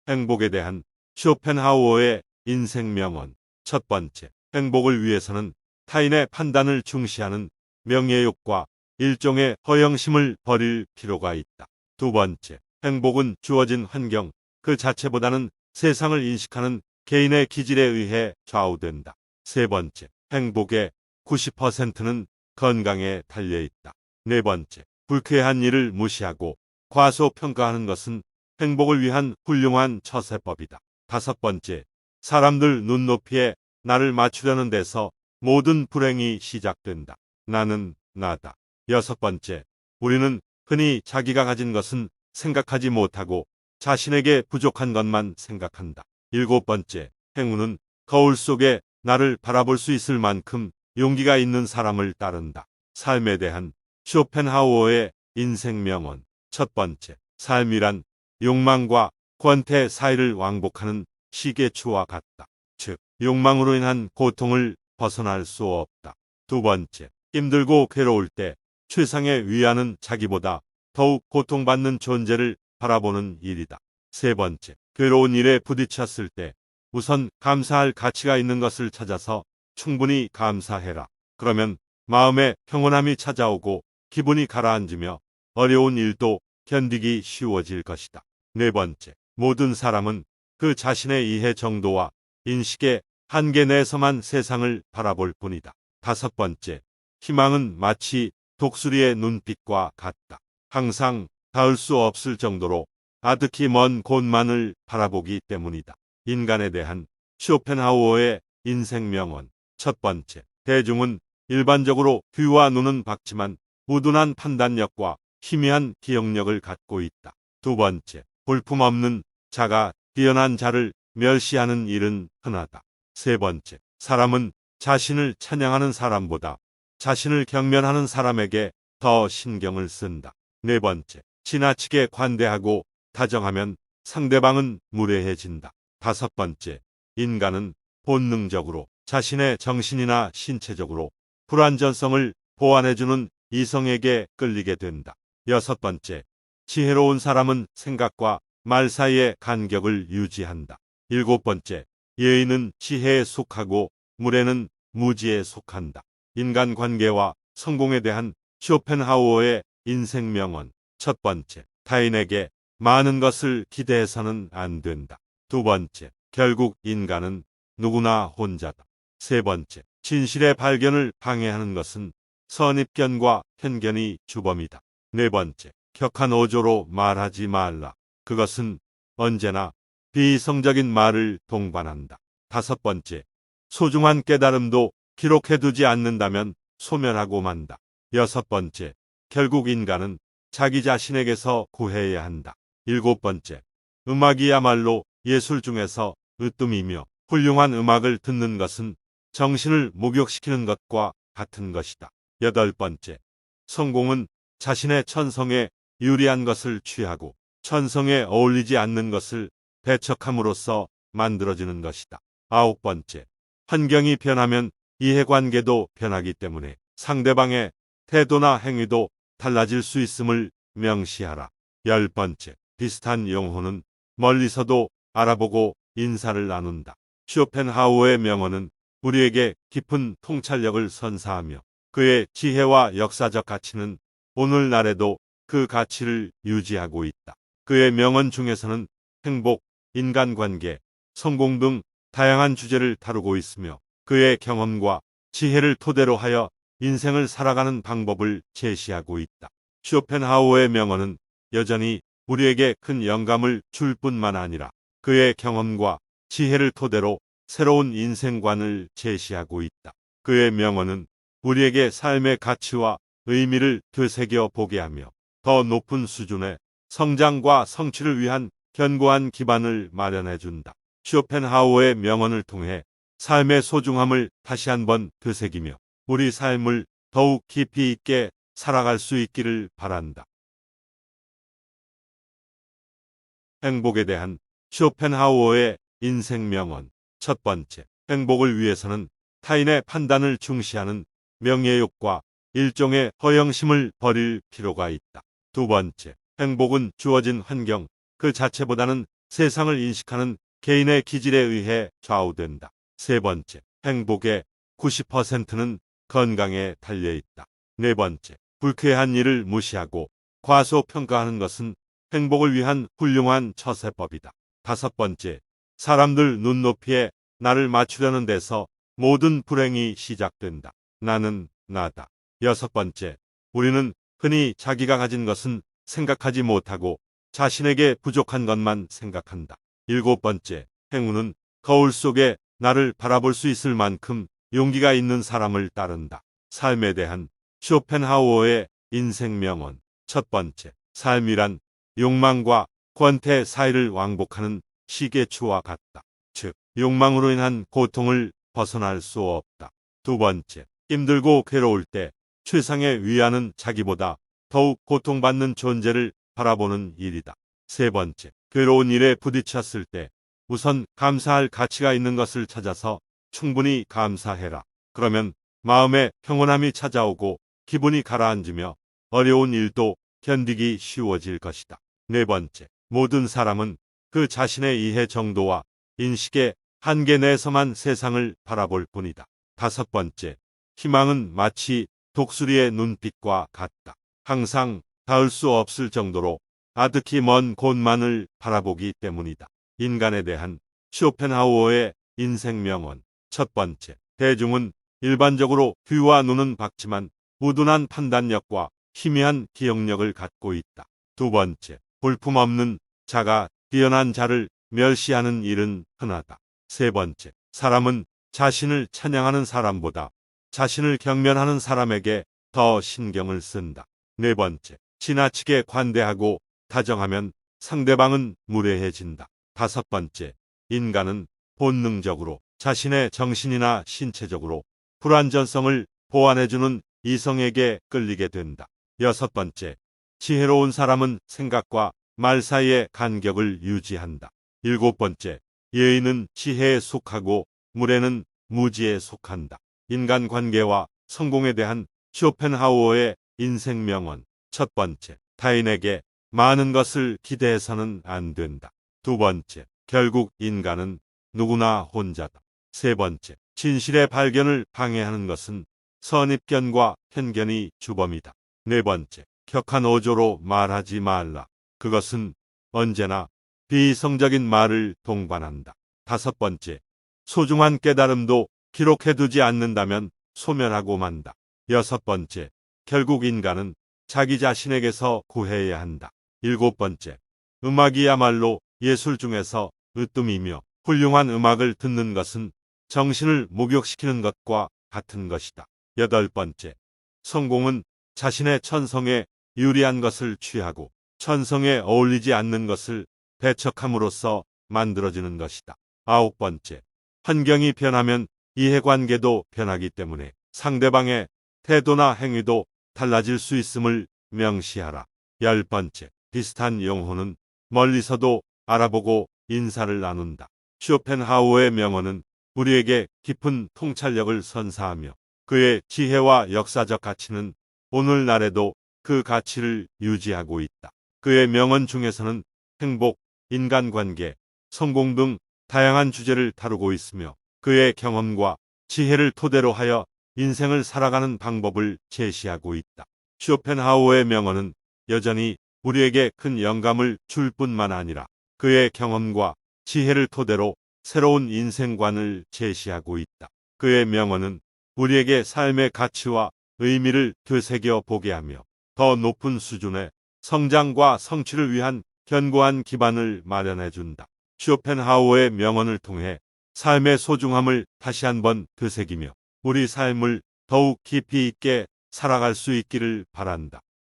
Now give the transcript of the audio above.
행복에 대한 쇼펜하우어의 인생 명언. 첫 번째, 행복을 위해서는 타인의 판단을 중시하는 명예욕과 일종의 허영심을 버릴 필요가 있다. 두 번째, 행복은 주어진 환경 그 자체보다는 세상을 인식하는 개인의 기질에 의해 좌우된다. 세 번째, 행복의 90%는 건강에 달려있다. 네 번째, 불쾌한 일을 무시하고 과소평가하는 것은 행복을 위한 훌륭한 처세법이다. 다섯 번째, 사람들 눈높이에 나를 맞추려는 데서 모든 불행이 시작된다. 나는 나다. 여섯 번째, 우리는 흔히 자기가 가진 것은 생각하지 못하고 자신에게 부족한 것만 생각한다. 일곱 번째, 행운은 거울 속에 나를 바라볼 수 있을 만큼 용기가 있는 사람을 따른다. 삶에 대한 쇼펜하우어의 인생 명언. 첫 번째, 삶이란 욕망과 권태 사이를 왕복하는 시계추와 같다. 즉, 욕망으로 인한 고통을 벗어날 수 없다. 두 번째, 힘들고 괴로울 때 최상의 위안은 자기보다 더욱 고통받는 존재를 바라보는 일이다. 세 번째, 괴로운 일에 부딪혔을 때 우선 감사할 가치가 있는 것을 찾아서 충분히 감사해라. 그러면 마음에 평온함이 찾아오고 기분이 가라앉으며 어려운 일도 견디기 쉬워질 것이다. 네 번째, 모든 사람은 그 자신의 이해 정도와 인식의 한계 내에서만 세상을 바라볼 뿐이다. 다섯 번째, 희망은 마치 독수리의 눈빛과 같다. 항상 닿을 수 없을 정도로 아득히 먼 곳만을 바라보기 때문이다. 인간에 대한 쇼펜하우어의 인생 명언. 첫 번째, 대중은 일반적으로 귀와 눈은 밝지만 우둔한 판단력과 희미한 기억력을 갖고 있다. 두 번째, 볼품없는 자가 뛰어난 자를 멸시하는 일은 흔하다. 세 번째, 사람은 자신을 찬양하는 사람보다 자신을 경멸하는 사람에게 더 신경을 쓴다. 네 번째, 지나치게 관대하고 다정하면 상대방은 무례해진다. 다섯 번째, 인간은 본능적으로 자신의 정신이나 신체적으로 불완전성을 보완해주는 이성에게 끌리게 된다. 여섯 번째, 지혜로운 사람은 생각과 말 사이의 간격을 유지한다. 일곱 번째, 예의는 지혜에 속하고 무례는 무지에 속한다. 인간관계와 성공에 대한 쇼펜하우어의 인생 명언. 첫 번째, 타인에게 많은 것을 기대해서는 안 된다. 두 번째, 결국 인간은 누구나 혼자다. 세 번째, 진실의 발견을 방해하는 것은 선입견과 편견이 주범이다. 네 번째, 격한 어조로 말하지 말라. 그것은 언제나 비이성적인 말을 동반한다. 다섯 번째, 소중한 깨달음도 기록해두지 않는다면 소멸하고 만다. 여섯 번째, 결국 인간은 자기 자신에게서 구해야 한다. 일곱 번째, 음악이야말로 예술 중에서 으뜸이며 훌륭한 음악을 듣는 것은 정신을 목욕시키는 것과 같은 것이다. 여덟 번째, 성공은 자신의 천성에 유리한 것을 취하고 천성에 어울리지 않는 것을 배척함으로써 만들어지는 것이다. 아홉 번째, 환경이 변하면 이해관계도 변하기 때문에 상대방의 태도나 행위도 달라질 수 있음을 명시하라. 열 번째, 비슷한 영혼은 멀리서도 알아보고 인사를 나눈다. 쇼펜하우어의 명언은 우리에게 깊은 통찰력을 선사하며 그의 지혜와 역사적 가치는 오늘날에도 그 가치를 유지하고 있다. 그의 명언 중에서는 행복, 인간관계, 성공 등 다양한 주제를 다루고 있으며 그의 경험과 지혜를 토대로 하여 인생을 살아가는 방법을 제시하고 있다. 쇼펜하우어의 명언은 여전히 우리에게 큰 영감을 줄 뿐만 아니라 그의 경험과 지혜를 토대로 새로운 인생관을 제시하고 있다. 그의 명언은 우리에게 삶의 가치와 의미를 되새겨 보게 하며 더 높은 수준의 성장과 성취를 위한 견고한 기반을 마련해 준다. 쇼펜하우어의 명언을 통해 삶의 소중함을 다시 한번 되새기며 우리 삶을 더욱 깊이 있게 살아갈 수 있기를 바란다. 행복에 대한 쇼펜하우어의 인생 명언. 첫 번째, 행복을 위해서는 타인의 판단을 중시하는 명예욕과 일종의 허영심을 버릴 필요가 있다. 두 번째, 행복은 주어진 환경 그 자체보다는 세상을 인식하는 개인의 기질에 의해 좌우된다. 세 번째, 행복의 90%는 건강에 달려있다. 네 번째, 불쾌한 일을 무시하고 과소평가하는 것은 행복을 위한 훌륭한 처세법이다. 다섯 번째, 사람들 눈높이에 나를 맞추려는 데서 모든 불행이 시작된다. 나는 나다. 여섯 번째, 우리는 흔히 자기가 가진 것은 생각하지 못하고 자신에게 부족한 것만 생각한다. 일곱 번째, 행운은 거울 속에 나를 바라볼 수 있을 만큼 용기가 있는 사람을 따른다. 삶에 대한 쇼펜하우어의 인생 명언. 첫 번째, 삶이란 욕망과 권태 사이를 왕복하는 시계추와 같다. 즉, 욕망으로 인한 고통을 벗어날 수 없다. 두 번째, 힘들고 괴로울 때 최상의 위안은 자기보다 더욱 고통받는 존재를 바라보는 일이다. 세 번째, 괴로운 일에 부딪혔을 때 우선 감사할 가치가 있는 것을 찾아서 충분히 감사해라. 그러면 마음에 평온함이 찾아오고 기분이 가라앉으며 어려운 일도 견디기 쉬워질 것이다. 네 번째, 모든 사람은 그 자신의 이해 정도와 인식의 한계 내에서만 세상을 바라볼 뿐이다. 다섯 번째, 희망은 마치 독수리의 눈빛과 같다. 항상 닿을 수 없을 정도로 아득히 먼 곳만을 바라보기 때문이다. 인간에 대한 쇼펜하우어의 인생 명언. 첫 번째, 대중은 일반적으로 귀와 눈은 밝지만 우둔한 판단력과 희미한 기억력을 갖고 있다. 두 번째, 볼품없는 자가 뛰어난 자를 멸시하는 일은 흔하다. 세 번째, 사람은 자신을 찬양하는 사람보다 자신을 경멸하는 사람에게 더 신경을 쓴다. 네 번째, 지나치게 관대하고 다정하면 상대방은 무례해진다. 다섯 번째, 인간은 본능적으로 자신의 정신이나 신체적으로 불완전성을 보완해주는 이성에게 끌리게 된다. 여섯 번째, 지혜로운 사람은 생각과 말 사이의 간격을 유지한다. 일곱 번째, 예의는 지혜에 속하고 무례는 무지에 속한다. 인간관계와 성공에 대한 쇼펜하우어의 인생 명언. 첫 번째, 타인에게 많은 것을 기대해서는 안 된다. 두 번째, 결국 인간은 누구나 혼자다. 세 번째, 진실의 발견을 방해하는 것은 선입견과 편견이 주범이다. 네 번째, 격한 어조로 말하지 말라. 그것은 언제나 비이성적인 말을 동반한다. 다섯 번째, 소중한 깨달음도 기록해두지 않는다면 소멸하고 만다. 여섯 번째, 결국 인간은 자기 자신에게서 구해야 한다. 일곱 번째, 음악이야말로 예술 중에서 으뜸이며 훌륭한 음악을 듣는 것은 정신을 목욕시키는 것과 같은 것이다. 여덟 번째, 성공은 자신의 천성에 유리한 것을 취하고 천성에 어울리지 않는 것을 배척함으로써 만들어지는 것이다. 아홉 번째, 환경이 변하면 이해관계도 변하기 때문에 상대방의 태도나 행위도 달라질 수 있음을 명시하라. 열 번째, 비슷한 영혼은 멀리서도 알아보고 인사를 나눈다. 쇼펜하우어의 명언은 우리에게 깊은 통찰력을 선사하며 그의 지혜와 역사적 가치는 오늘날에도 그 가치를 유지하고 있다. 그의 명언 중에서는 행복, 인간관계, 성공 등 다양한 주제를 다루고 있으며 그의 경험과 지혜를 토대로 하여 인생을 살아가는 방법을 제시하고 있다. 쇼펜하우어의 명언은 여전히 우리에게 큰 영감을 줄 뿐만 아니라 그의 경험과 지혜를 토대로 새로운 인생관을 제시하고 있다. 그의 명언은 우리에게 삶의 가치와 의미를 되새겨 보게 하며 더 높은 수준의 성장과 성취를 위한 견고한 기반을 마련해 준다. 쇼펜하우어의 명언을 통해 삶의 소중함을 다시 한번 되새기며 우리 삶을 더욱 깊이 있게 살아갈 수 있기를 바란다.